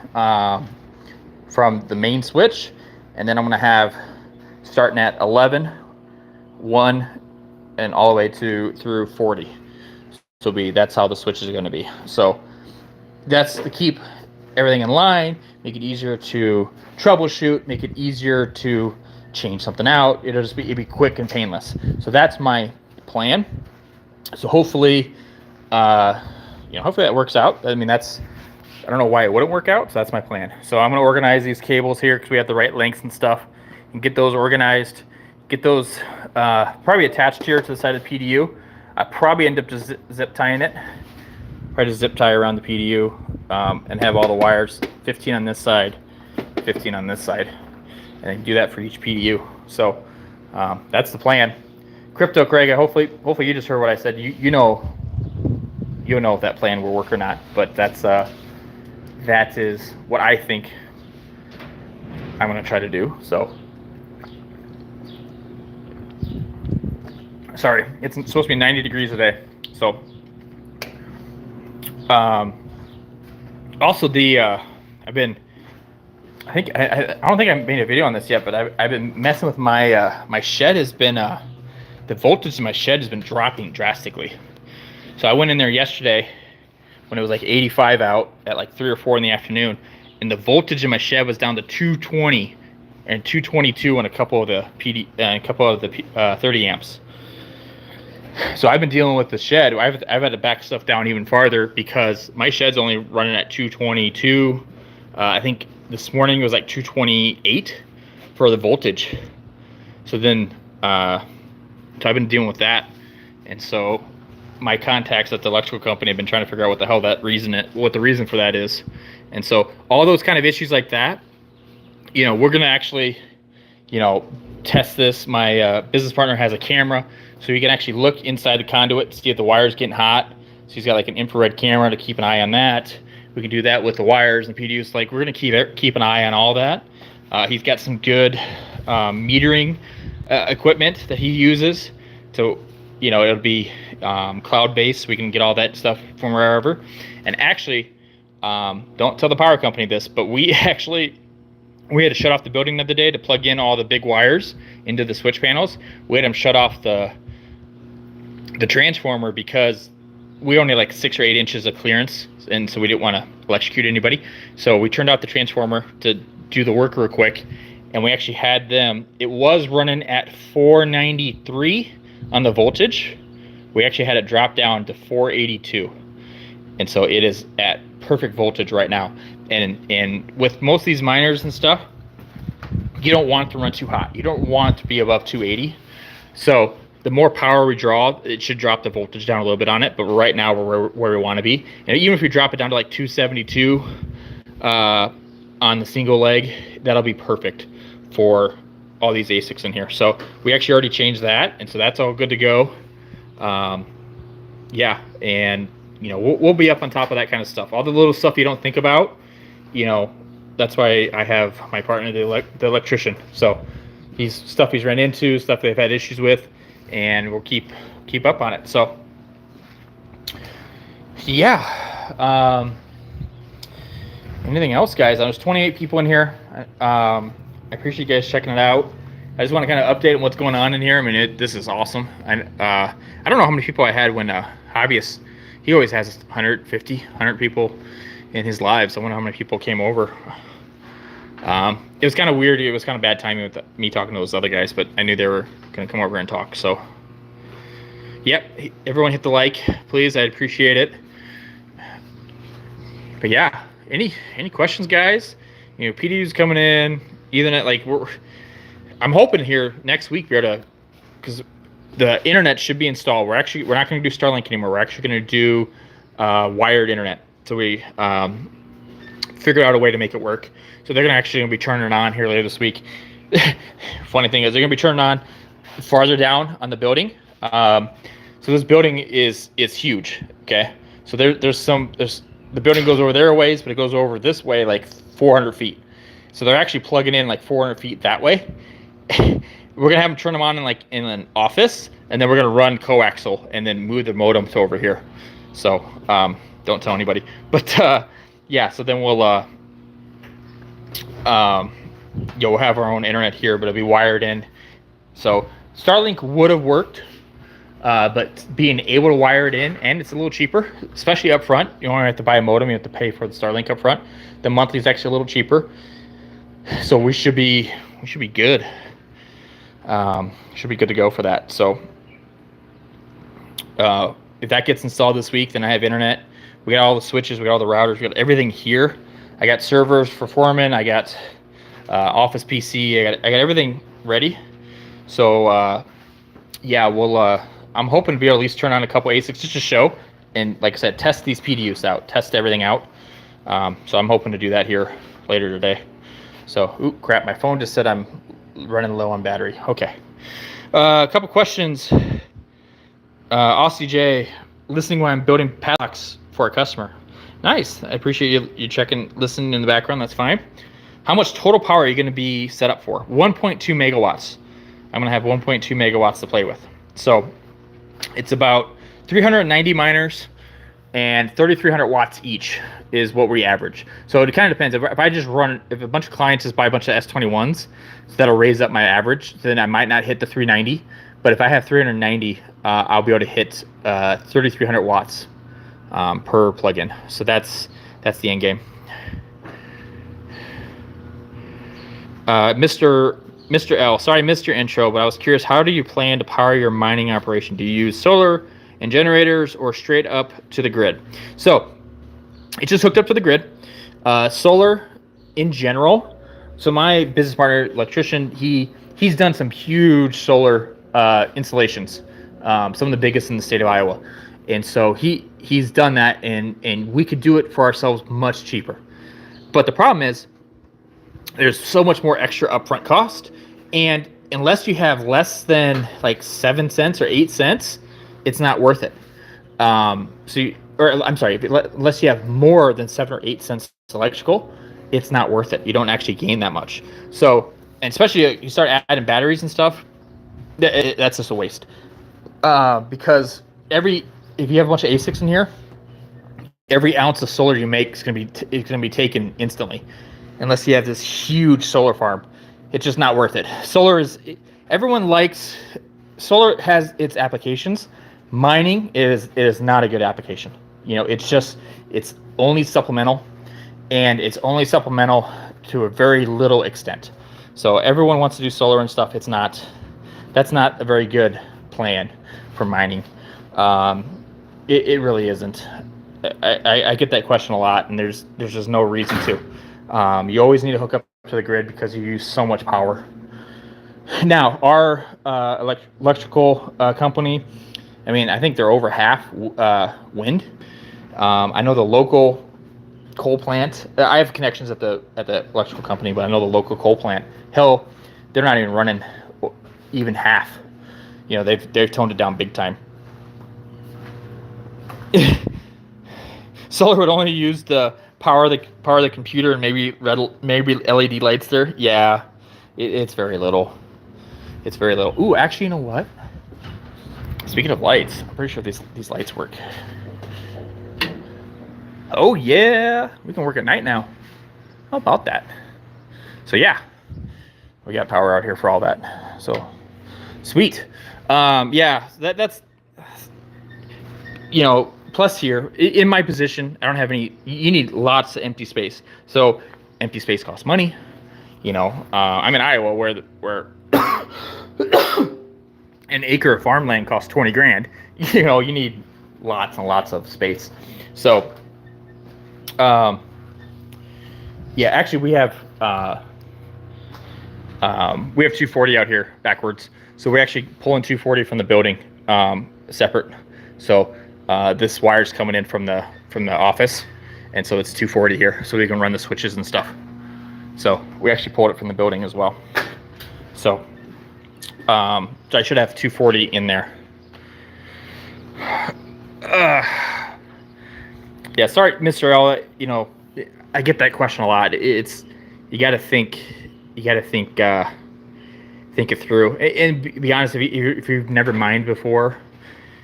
from the main switch, and then I'm gonna have starting at 11, 1, and all the way through 40. So that's how the switches are gonna be. So that's to keep everything in line, make it easier to troubleshoot, make it easier to change something out. It'll be quick and painless. So that's my plan. So hopefully that works out. I mean, I don't know why it wouldn't work out. So that's my plan. So I'm going to organize these cables here because we have the right lengths and stuff, and get those organized, get those probably attached here to the side of the PDU. I probably end up just zip tying it. Probably just zip tie around the PDU and have all the wires 15 on this side, 15 on this side, and then do that for each PDU. So that's the plan. Crypto Craig, hopefully you just heard what I said. You know if that plan will work or not, but that is what I think I'm gonna try to do. So sorry, it's supposed to be 90 degrees today. So also I've been I don't think I made a video on this yet, but I've been messing with my my shed. Has been the voltage in my shed has been dropping drastically. So I went in there yesterday when it was like 85 out at like 3 or 4 in the afternoon, and the voltage in my shed was down to 220 and 222 on a couple of the 30 amps. So I've been dealing with the shed. I've had to back stuff down even farther because my shed's only running at 222. I think this morning it was like 228 for the voltage. So then, so I've been dealing with that, and so my contacts at the electrical company have been trying to figure out what the hell what the reason for that is. And so all those kind of issues like that, you know, we're gonna actually, you know, test this. My business partner has a camera, so you can actually look inside the conduit to see if the wire's getting hot. So he's got like an infrared camera to keep an eye on that. We can do that with the wires and PDUs. Like, we're gonna keep an eye on all that. He's got some good metering equipment that he uses. So, you know, it'll be cloud-based. We can get all that stuff from wherever. And actually, don't tell the power company this, but we had to shut off the building the other day to plug in all the big wires into the switch panels. We had them shut off the transformer because we only like 6 or 8 inches of clearance, and so we didn't want to electrocute anybody. So we turned out the transformer to do the work real quick, and we actually had them. It was running at 493 on the voltage. We actually had it drop down to 482, and so it is at perfect voltage right now. And with most of these miners and stuff, you don't want it to run too hot. You don't want it to be above 280. So the more power we draw, it should drop the voltage down a little bit on it. But right now we're where we want to be. And even if we drop it down to like 272 on the single leg, that'll be perfect for all these ASICs in here. So we actually already changed that, and so that's all good to go. Yeah, and you know, we'll be up on top of that kind of stuff. All the little stuff you don't think about, you know, that's why I have my partner, the electrician. So he's run into, stuff they've had issues with, and we'll keep up on it. So yeah, anything else, guys? There's 28 people in here. I appreciate you guys checking it out. I just want to kind of update on what's going on in here. I mean, this is awesome. I don't know how many people I had when Hobbyist, he always has 150, 100 people in his lives. I wonder how many people came over. It was kind of weird. It was kind of bad timing with me talking to those other guys, but I knew they were going to come over and talk. So, yep, everyone hit the like, please. I'd appreciate it. But yeah, any questions, guys? You know, PDUs coming in, Ethernet. Like, I'm hoping here next week we're to, because the internet should be installed. We're not going to do Starlink anymore. We're actually going to do wired internet. So we figured out a way to make it work. So they're going to be turning it on here later this week. Funny thing is, they're going to be turning on farther down on the building. So this building is huge. Okay, so there's the building goes over there a ways, but it goes over this way like 400 feet. So they're actually plugging in like 400 feet that way. We're gonna have them turn them on in an office, and then we're gonna run coaxial and then move the modem to over here. So don't tell anybody. But yeah, so then we'll we'll have our own internet here, but it'll be wired in. So Starlink would have worked, but being able to wire it in, and it's a little cheaper, especially up front. You don't have to buy a modem; you have to pay for the Starlink up front. The monthly is actually a little cheaper, so we should be good. Should be good to go for that. So if that gets installed this week, then I have internet. We got all the switches, we got all the routers, we got everything here. I got servers for Foreman, I got Office PC, I got everything ready. So yeah, we'll I'm hoping to be able to at least turn on a couple ASICs just to show, and like I said, test these PDUs out, test everything out. So I'm hoping to do that here later today. So, oop, crap, my phone just said I'm running low on battery. Okay. A couple questions. Aussie J, listening while I'm building padlocks for a customer. Nice. I appreciate you checking, listening in the background. That's fine. How much total power are you going to be set up for? 1.2 megawatts. I'm going to have 1.2 megawatts to play with. So it's about 390 miners, and 3,300 watts each is what we average. So it kind of depends. If I just run, if a bunch of clients just buy a bunch of S21s, that'll raise up my average. Then I might not hit the 390. But if I have 390, I'll be able to hit 3,300 watts per plugin. So that's the end game. Mr. L, sorry I missed your intro, but I was curious, how do you plan to power your mining operation? Do you use solar and generators or straight up to the grid? So it's just hooked up to the grid. Solar in general. So my business partner, electrician, he's done some huge solar installations, some of the biggest in the state of Iowa. And so he's done that, and we could do it for ourselves much cheaper. But the problem is there's so much more extra upfront cost, and unless you have less than like 7 cents or 8 cents, it's not worth it. Unless you have more than 7 or 8 cents electrical, it's not worth it. You don't actually gain that much. So, and especially you start adding batteries and stuff, that's just a waste. Because if you have a bunch of ASICs in here, every ounce of solar you make is going to be taken instantly. Unless you have this huge solar farm, it's just not worth it. Solar has its applications. Mining is not a good application. It's only supplemental, and it's only supplemental to a very little extent. So everyone wants to do solar and stuff. That's not a very good plan for mining. It really isn't. I get that question a lot, and there's just no reason to. You always need to hook up to the grid because you use so much power. Now, our electrical company, I think they're over half wind. I know the local coal plant. I have connections at the electrical company, but I know the local coal plant. Hell, they're not even running even half. They've toned it down big time. Solar would only use the power of the computer and maybe LED lights there. Yeah, it's very little. It's very little. Ooh, actually, you know what? Speaking of lights, I'm pretty sure these lights work. Oh yeah, we can work at night now. How about that? So yeah, we got power out here for all that. So sweet. Yeah, that's plus here in my position, I don't have any. You need lots of empty space. So empty space costs money. I'm in Iowa where an acre of farmland costs 20 grand. You need lots and lots of space. So yeah, actually we have 240 out here backwards. So we're actually pulling 240 from the building separate. So this wire's coming in from the office, and so it's 240 here, so we can run the switches and stuff. So we actually pulled it from the building as well. So I should have 240 in there. Yeah, sorry, Mr. L. I get that question a lot. It's you got to think it through, and be honest. If you've never mined before,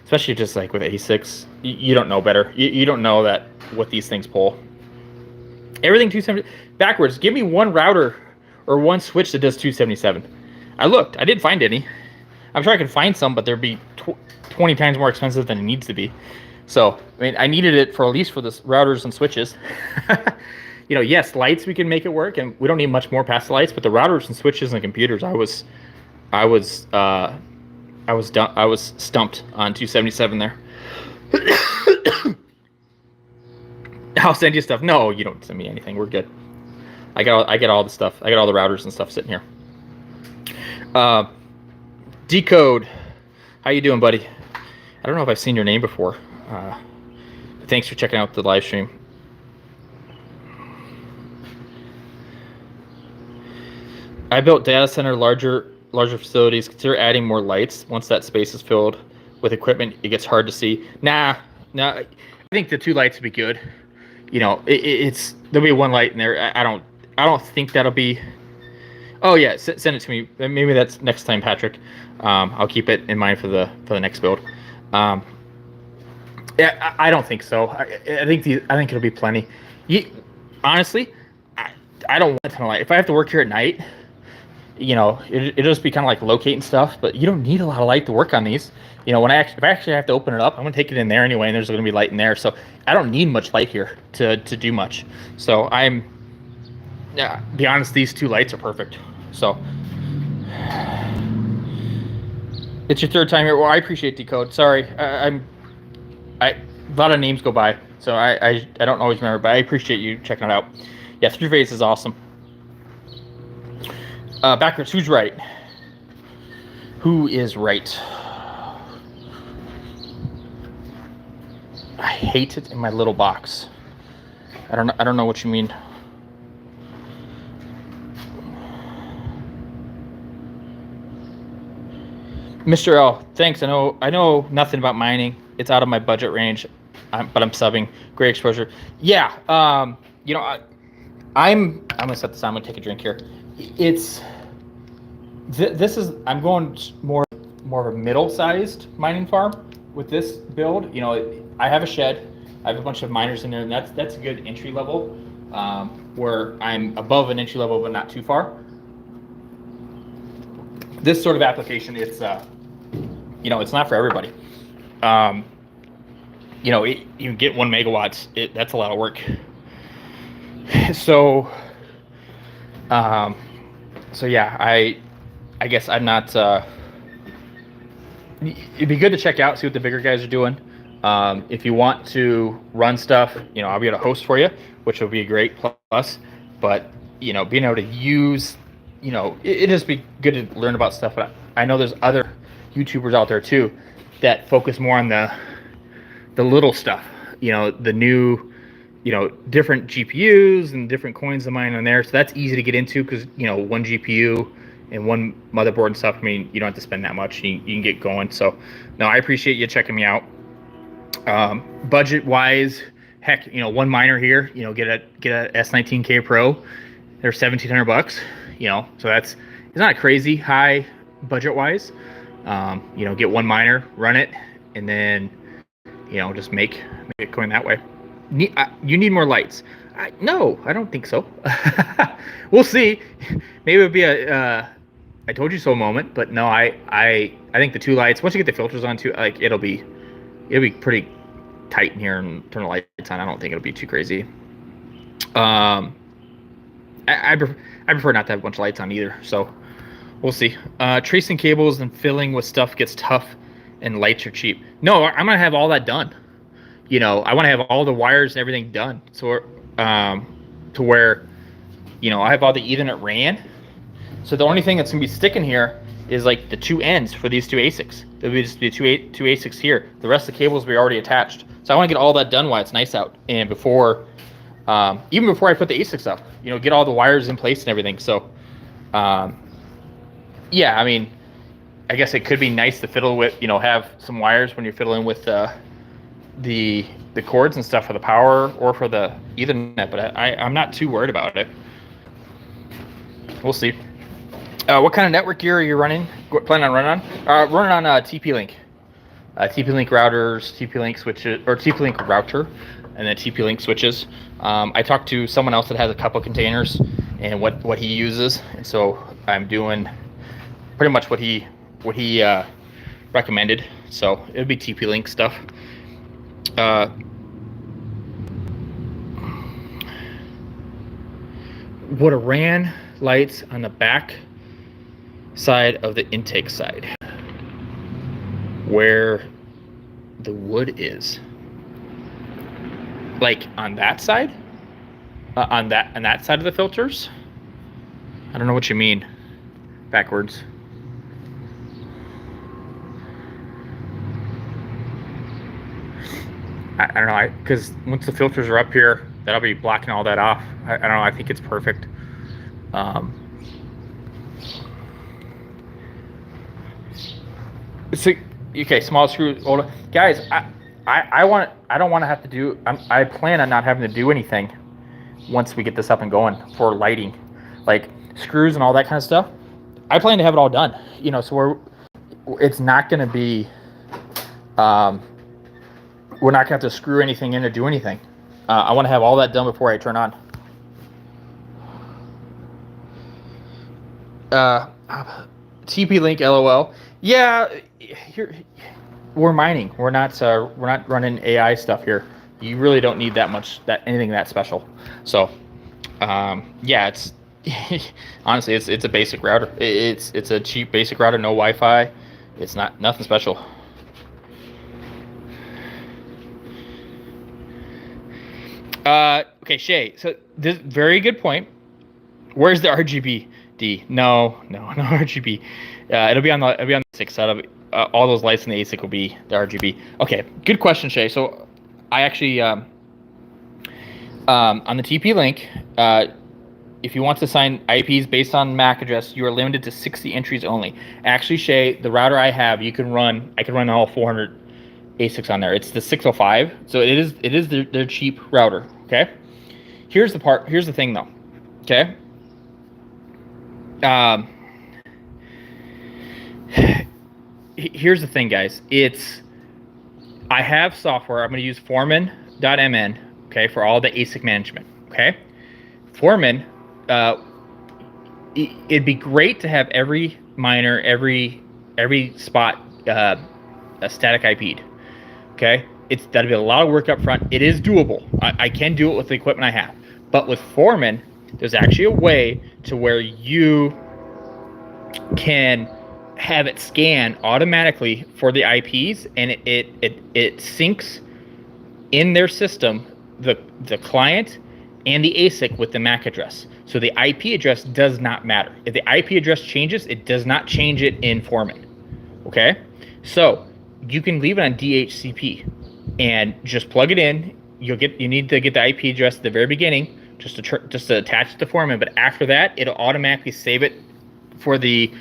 especially just like with ASICs, you don't know better. You don't know that what these things pull. Everything 270 backwards. Give me one router or one switch that does 277. I looked. I didn't find any. I'm sure I could find some, but they'd be 20 times more expensive than it needs to be. So I needed it for at least for the routers and switches. Yes, lights we can make it work, and we don't need much more past the lights. But the routers and switches and computers, I was stumped on 277 there. I'll send you stuff. No, you don't send me anything. We're good. I get all the stuff. I got all the routers and stuff sitting here. Decode. How you doing, buddy? I don't know if I've seen your name before. Thanks for checking out the live stream. I built data center larger facilities. Consider adding more lights. Once that space is filled with equipment, it gets hard to see. Nah. I think the 2 lights would be good. There'll be 1 light in there. I don't think that'll be. Oh yeah, send it to me. Maybe that's next time, Patrick. I'll keep it in mind for the next build. Yeah, I don't think so. I think it'll be plenty. Honestly, I don't want a ton of light. If I have to work here at night, it'll just be kind of like locating stuff. But you don't need a lot of light to work on these. If I actually have to open it up, I'm gonna take it in there anyway, and there's gonna be light in there. So I don't need much light here to do much. So be honest, these 2 lights are perfect. So it's your 3rd time here. Well, I appreciate Decode. Sorry, a lot of names go by, so I don't always remember, but I appreciate you checking it out. Yeah, 3-phase is awesome. Backwards, who's right? Who is right? I hate it in my little box. I don't know what you mean. Mr. L, thanks. I know nothing about mining. It's out of my budget range, but I'm subbing. Great exposure. Yeah. I'm gonna set this on. I'm gonna take a drink here. I'm going more of a middle-sized mining farm with this build. I have a shed. I have a bunch of miners in there, and that's a good entry level, where I'm above an entry level but not too far. This sort of application, it's not for everybody. You get 1 megawatts. That's a lot of work. So yeah, I guess I'm not. It'd be good to check out, see what the bigger guys are doing. If you want to run stuff, I'll be able to host for you, which will be a great plus. But being able to use, it'd just be good to learn about stuff. But I know there's other YouTubers out there too that focus more on the little stuff. The new, different GPUs and different coins to mine on there. So that's easy to get into because 1 GPU and 1 motherboard and stuff. I mean, you don't have to spend that much. You can get going. So no, I appreciate you checking me out. Budget wise, heck, 1 miner here, get a S19K Pro. They're $1,700. So it's not crazy high budget wise. Get 1 miner, run it, and then just make it going that way. You need more lights. No, I don't think so. We'll see. Maybe it'll be a I told you so moment, but no, I think the 2 lights, once you get the filters on too, like it'll be pretty tight in here, and turn the lights on. I don't think it'll be too crazy. I prefer not to have a bunch of lights on either, so we'll see. Tracing cables and filling with stuff gets tough, and lights are cheap. No, I'm gonna have all that done. I want to have all the wires and everything done, so to where I have all the Ethernet ran. So the only thing that's gonna be sticking here is like the 2 ends for these 2 ASICs. It'll be just the two ASICs here. The rest of the cables will be already attached. So I want to get all that done while it's nice out, and before, even before I put the ASICs up, get all the wires in place and everything. So, yeah, I mean, I guess it could be nice to fiddle with, have some wires when you're fiddling with the cords and stuff for the power or for the Ethernet, but I'm not too worried about it. We'll see. What kind of network gear are you planning on running on? Running on TP-Link. TP-Link routers, TP-Link switches, or TP-Link router, and then TP-Link switches. I talked to someone else that has a couple containers and what he uses, and so I'm doing pretty much what he recommended. So it would be TP-Link stuff. Would a RAN lights on the back side of the intake side where the wood is, like on that side, on that side of the filters? I don't know what you mean. Backwards. I don't know, because once the filters are up here, that'll be blocking all that off. I don't know, I think it's perfect. So, okay, small screw, older guys. I don't want to have to do. I plan on not having to do anything once we get this up and going for lighting, like screws and all that kind of stuff. I plan to have it all done. So it's not going to be. we're not going to have to screw anything in or do anything. I want to have all that done before I turn on. TP-Link, LOL. Yeah, we're mining. We're not running AI stuff here. You really don't need anything that special. So, yeah, it's honestly it's a basic router. It's a cheap basic router, no Wi-Fi. It's nothing special. Okay, Shay. So this very good point. Where's the RGB? No RGB. It'll be on the ASIC side. All those lights in the ASIC will be the RGB. Okay, good question, Shay. So I actually on the TP-Link, if you want to assign IPs based on MAC address, you are limited to 60 entries only. Actually, Shay, the router I have, I can run all 400 ASICs on there. It's the 605, so it is their cheap router. Okay. Here's the thing though. Okay. Here's the thing, guys. I have software. I'm going to use Foreman.mn, okay, for all the ASIC management. Okay. Foreman. It'd be great to have every miner, every spot a static IP'd. Okay, that'd be a lot of work up front. It is doable. I can do it with the equipment I have. But with Foreman, there's actually a way to where you can have it scan automatically for the IPs, and it syncs in their system the client and the ASIC with the MAC address. So the IP address does not matter. If the IP address changes, it does not change it in Foreman. Okay? So you can leave it on DHCP and just plug it in. You need to get the IP address at the very beginning just to attach it to Foreman, but after that, it'll automatically save it for the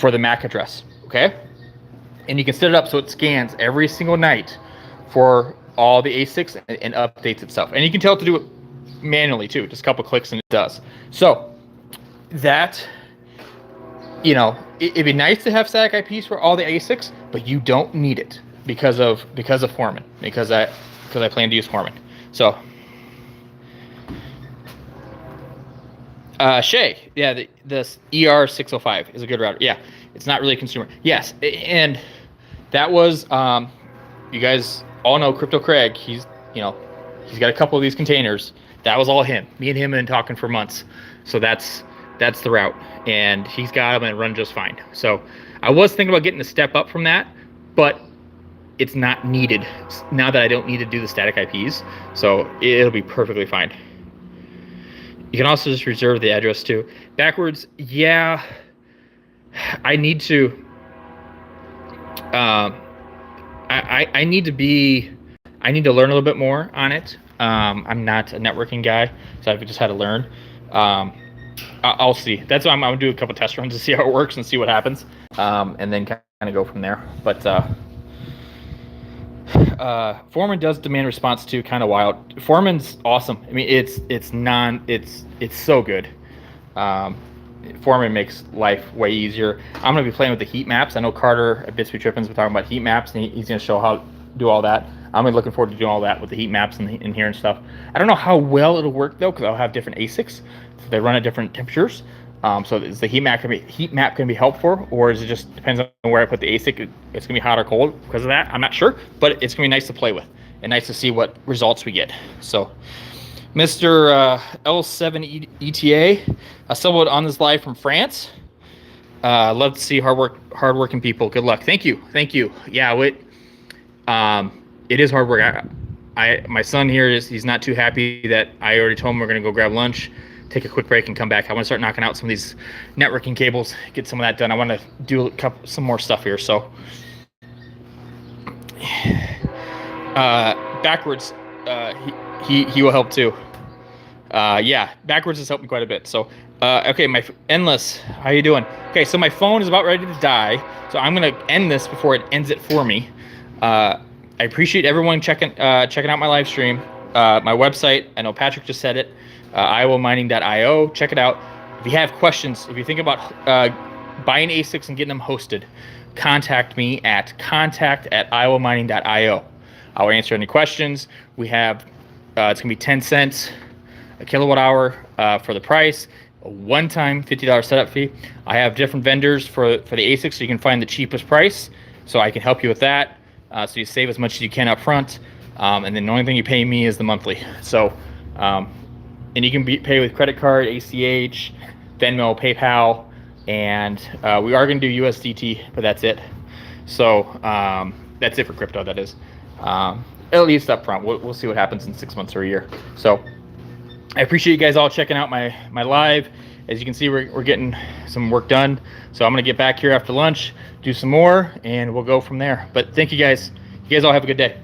MAC address. Okay? And you can set it up so it scans every single night for all the ASICs and updates itself. And you can tell it to do it manually too, just a couple clicks and it does. So that, it'd be nice to have static IPs for all the ASICs, but you don't need it because of Foreman, because I plan to use Foreman. So Shay, yeah, this ER605 is a good router. Yeah, it's not really a consumer. Yes, and that was you guys all know Crypto Craig. He's got a couple of these containers. That was all him. Me and him have been talking for months. So that's the route, and he's got them and run just fine. So I was thinking about getting a step up from that, but it's not needed now that I don't need to do the static IPs. So it'll be perfectly fine. You can also just reserve the address too. Backwards, yeah. I need to. I need to learn a little bit more on it. I'm not a networking guy, so I've just had to learn. I'll see. That's why I'm gonna do a couple test runs to see how it works and see what happens, and then kind of go from there. But Foreman does demand response too, kind of wild. Foreman's awesome. I mean, it's so good. Foreman makes life way easier. I'm gonna be playing with the heat maps. I know Carter at Bitsby Trippin's been talking about heat maps, and he's gonna show how to do all that. I'm really looking forward to doing all that with the heat maps in here and stuff. I don't know how well it'll work though, because I'll have different ASICs, so they run at different temperatures. So is the heat map gonna be helpful, or is it just depends on where I put the ASIC? It's gonna be hot or cold because of that. I'm not sure, but it's gonna be nice to play with and nice to see what results we get. So, Mr. L7 ETA, I stumbled on this live from France. Love to see hardworking people. Good luck. Thank you. Yeah, it is hard work. My son here he's not too happy that I already told him we're gonna go grab lunch, take a quick break, and come back. I want to start knocking out some of these networking cables, get some of that done. I want to do some more stuff here. So, backwards, he will help too. Yeah, backwards has helped me quite a bit. So, okay, my Endless, how you doing? Okay, so my phone is about ready to die, so I'm gonna end this before it ends it for me. I appreciate everyone checking out my live stream. My website, I know Patrick just said it, iowamining.io. Check it out. If you have questions, if you think about buying ASICs and getting them hosted, contact me at contact@iowamining.io. I'll answer any questions. We have, it's gonna be 10 cents a kilowatt hour for the price, a one-time $50 setup fee. I have different vendors for the ASICs, so you can find the cheapest price. So I can help you with that. So you save as much as you can up front. And then the only thing you pay me is the monthly. So, and you can pay with credit card, ACH, Venmo, PayPal, and we are going to do USDT, but that's it. So that's it for crypto, that is. At least up front. We'll see what happens in 6 months or a year. So I appreciate you guys all checking out my live. As you can see, we're getting some work done. So I'm going to get back here after lunch, do some more, and we'll go from there. But thank you guys. You guys all have a good day.